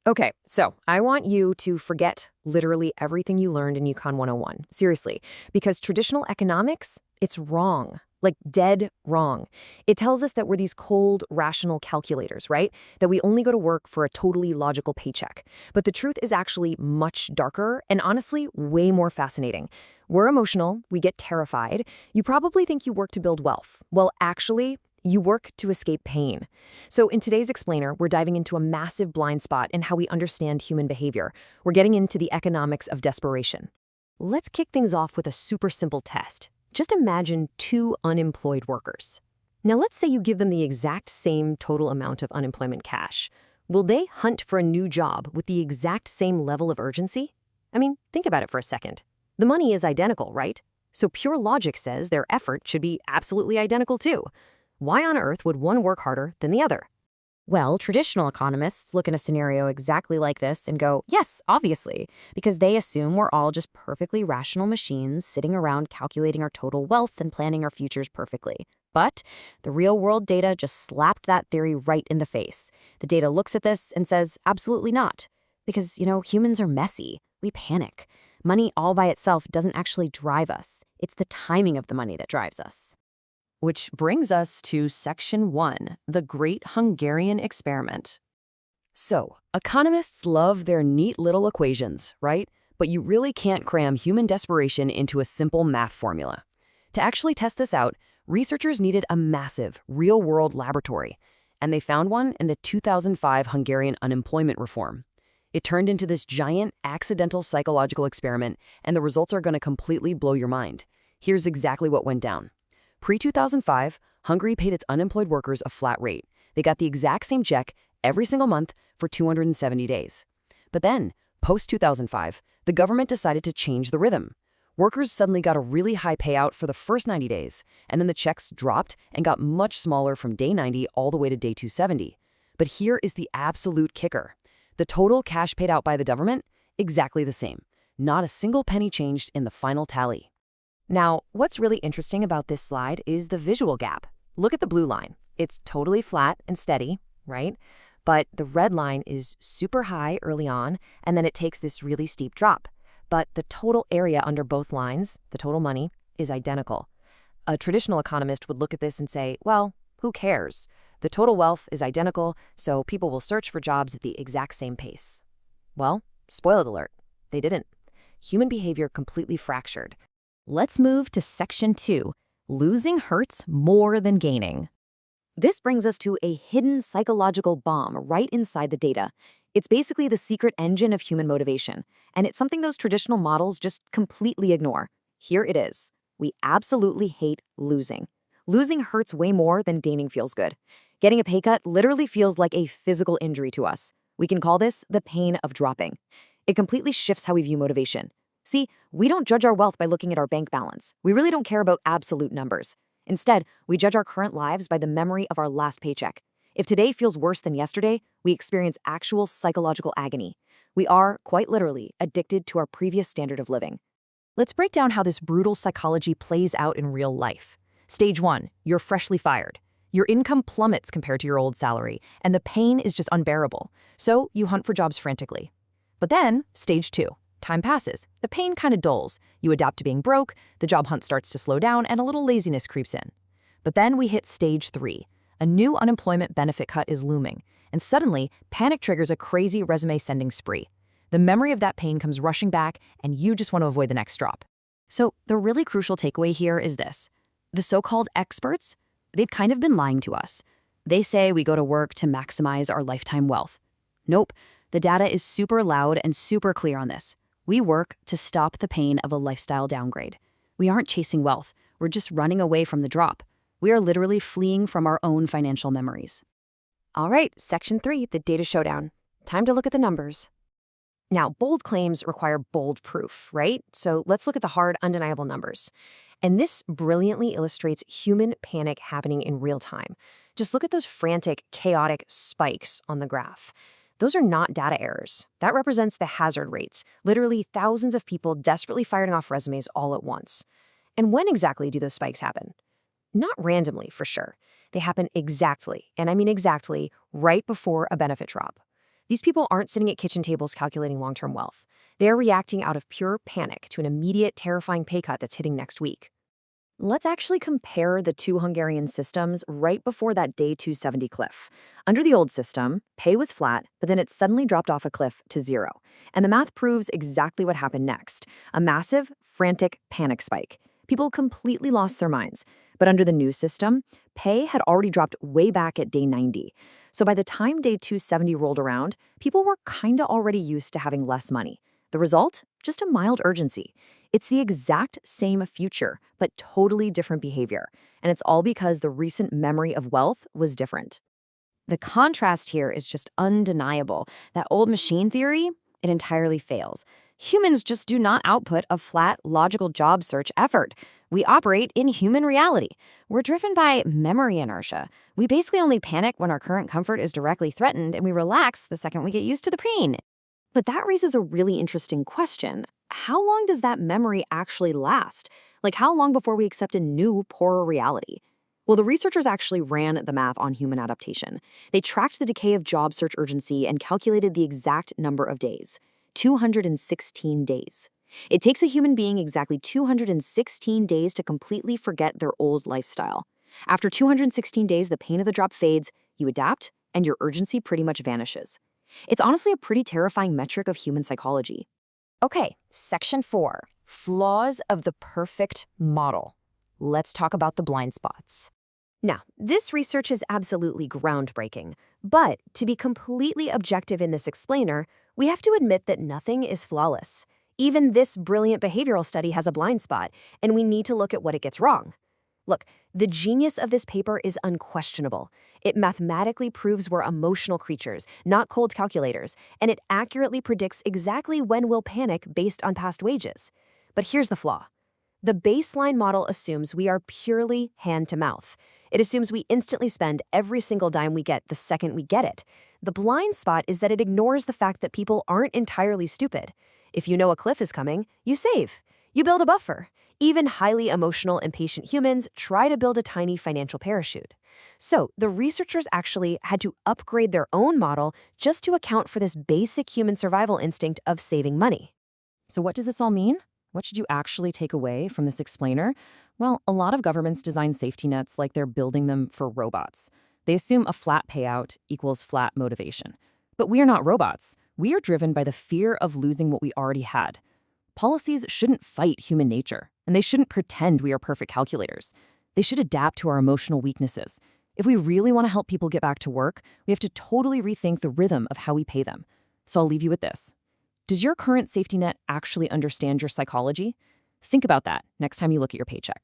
Okay, so I want you to forget literally everything you learned in Econ 101. Seriously, because traditional economics, it's wrong. Like dead wrong. It tells us that we're these cold, rational calculators, right? That we only go to work for a totally logical paycheck. But the truth is actually much darker and honestly way more fascinating. We're emotional, we get terrified. You probably think you work to build wealth. Well, actually, you work to escape pain. So in today's explainer, we're diving into a massive blind spot in how we understand human behavior. We're getting into the economics of desperation. Let's kick things off with a super simple test. Just imagine two unemployed workers. Now let's say you give them the exact same total amount of unemployment cash. Will they hunt for a new job with the exact same level of urgency? I mean, think about it for a second. The money is identical, right? So pure logic says their effort should be absolutely identical too. Why on earth would one work harder than the other? Well, traditional economists look at a scenario exactly like this and go, yes, obviously, because they assume we're all just perfectly rational machines sitting around calculating our total wealth and planning our futures perfectly. But the real-world data just slapped that theory right in the face. The data looks at this and says, absolutely not. Because, humans are messy. We panic. Money all by itself doesn't actually drive us. It's the timing of the money that drives us. Which brings us to Section 1, the Great Hungarian Experiment. So, economists love their neat little equations, right? But you really can't cram human desperation into a simple math formula. To actually test this out, researchers needed a massive, real-world laboratory, and they found one in the 2005 Hungarian unemployment reform. It turned into this giant, accidental psychological experiment, and the results are going to completely blow your mind. Here's exactly what went down. Pre-2005, Hungary paid its unemployed workers a flat rate. They got the exact same check every single month for 270 days. But then, post-2005, the government decided to change the rhythm. Workers suddenly got a really high payout for the first 90 days, and then the checks dropped and got much smaller from day 90 all the way to day 270. But here is the absolute kicker. The total cash paid out by the government, exactly the same. Not a single penny changed in the final tally. Now, what's really interesting about this slide is the visual gap. Look at the blue line. It's totally flat and steady, right? But the red line is super high early on, and then it takes this really steep drop. But the total area under both lines, the total money, is identical. A traditional economist would look at this and say, well, who cares? The total wealth is identical, so people will search for jobs at the exact same pace. Well, spoiler alert, they didn't. Human behavior completely fractured. Let's move to Section 2, losing hurts more than gaining. This brings us to a hidden psychological bomb right inside the data. It's basically the secret engine of human motivation, and it's something those traditional models just completely ignore. Here it is. We absolutely hate losing. Losing hurts way more than gaining feels good. Getting a pay cut literally feels like a physical injury to us. We can call this the pain of dropping. It completely shifts how we view motivation. See, we don't judge our wealth by looking at our bank balance. We really don't care about absolute numbers. Instead, we judge our current lives by the memory of our last paycheck. If today feels worse than yesterday, we experience actual psychological agony. We are, quite literally, addicted to our previous standard of living. Let's break down how this brutal psychology plays out in real life. Stage 1, you're freshly fired. Your income plummets compared to your old salary, and the pain is just unbearable. So you hunt for jobs frantically. But then, Stage 2. Time passes. The pain kind of dulls. You adapt to being broke, the job hunt starts to slow down, and a little laziness creeps in. But then we hit Stage 3. A new unemployment benefit cut is looming, and suddenly, panic triggers a crazy resume sending spree. The memory of that pain comes rushing back, and you just want to avoid the next drop. So the really crucial takeaway here is this. The so-called experts, they've kind of been lying to us. They say we go to work to maximize our lifetime wealth. Nope, the data is super loud and super clear on this. We work to stop the pain of a lifestyle downgrade. We aren't chasing wealth. We're just running away from the drop. We are literally fleeing from our own financial memories. All right, Section 3, the data showdown. Time to look at the numbers. Now, bold claims require bold proof, right? So let's look at the hard, undeniable numbers. And this brilliantly illustrates human panic happening in real time. Just look at those frantic, chaotic spikes on the graph. Those are not data errors. That represents the hazard rates, literally thousands of people desperately firing off resumes all at once. And when exactly do those spikes happen? Not randomly, for sure. They happen exactly, and I mean exactly, right before a benefit drop. These people aren't sitting at kitchen tables calculating long-term wealth. They're reacting out of pure panic to an immediate, terrifying pay cut that's hitting next week. Let's actually compare the two Hungarian systems right before that day 270 cliff. Under the old system, pay was flat, but then it suddenly dropped off a cliff to zero. And the math proves exactly what happened next. A massive, frantic panic spike. People completely lost their minds. But under the new system, pay had already dropped way back at day 90. So by the time day 270 rolled around, people were kinda already used to having less money. The result? Just a mild urgency. It's the exact same future, but totally different behavior. And it's all because the recent memory of wealth was different. The contrast here is just undeniable. That old machine theory, it entirely fails. Humans just do not output a flat, logical job search effort. We operate in human reality. We're driven by memory inertia. We basically only panic when our current comfort is directly threatened, and we relax the second we get used to the pain. But that raises a really interesting question. How long does that memory actually last? Like, how long before we accept a new, poorer reality? Well, the researchers actually ran the math on human adaptation. They tracked the decay of job search urgency and calculated the exact number of days. 216 days. It takes a human being exactly 216 days to completely forget their old lifestyle. After 216 days, the pain of the drop fades, you adapt, and your urgency pretty much vanishes. It's honestly a pretty terrifying metric of human psychology. Okay, section 4, flaws of the perfect model. Let's talk about the blind spots. Now, this research is absolutely groundbreaking, but to be completely objective in this explainer, we have to admit that nothing is flawless. Even this brilliant behavioral study has a blind spot, and we need to look at what it gets wrong. Look, the genius of this paper is unquestionable. It mathematically proves we're emotional creatures, not cold calculators, and it accurately predicts exactly when we'll panic based on past wages. But here's the flaw. The baseline model assumes we are purely hand-to-mouth. It assumes we instantly spend every single dime we get the second we get it. The blind spot is that it ignores the fact that people aren't entirely stupid. If you know a cliff is coming, you save. You build a buffer. Even highly emotional, impatient humans try to build a tiny financial parachute. So the researchers actually had to upgrade their own model just to account for this basic human survival instinct of saving money. So what does this all mean? What should you actually take away from this explainer? Well, a lot of governments design safety nets like they're building them for robots. They assume a flat payout equals flat motivation. But we are not robots. We are driven by the fear of losing what we already had. Policies shouldn't fight human nature, and they shouldn't pretend we are perfect calculators. They should adapt to our emotional weaknesses. If we really want to help people get back to work, we have to totally rethink the rhythm of how we pay them. So I'll leave you with this. Does your current safety net actually understand your psychology? Think about that next time you look at your paycheck.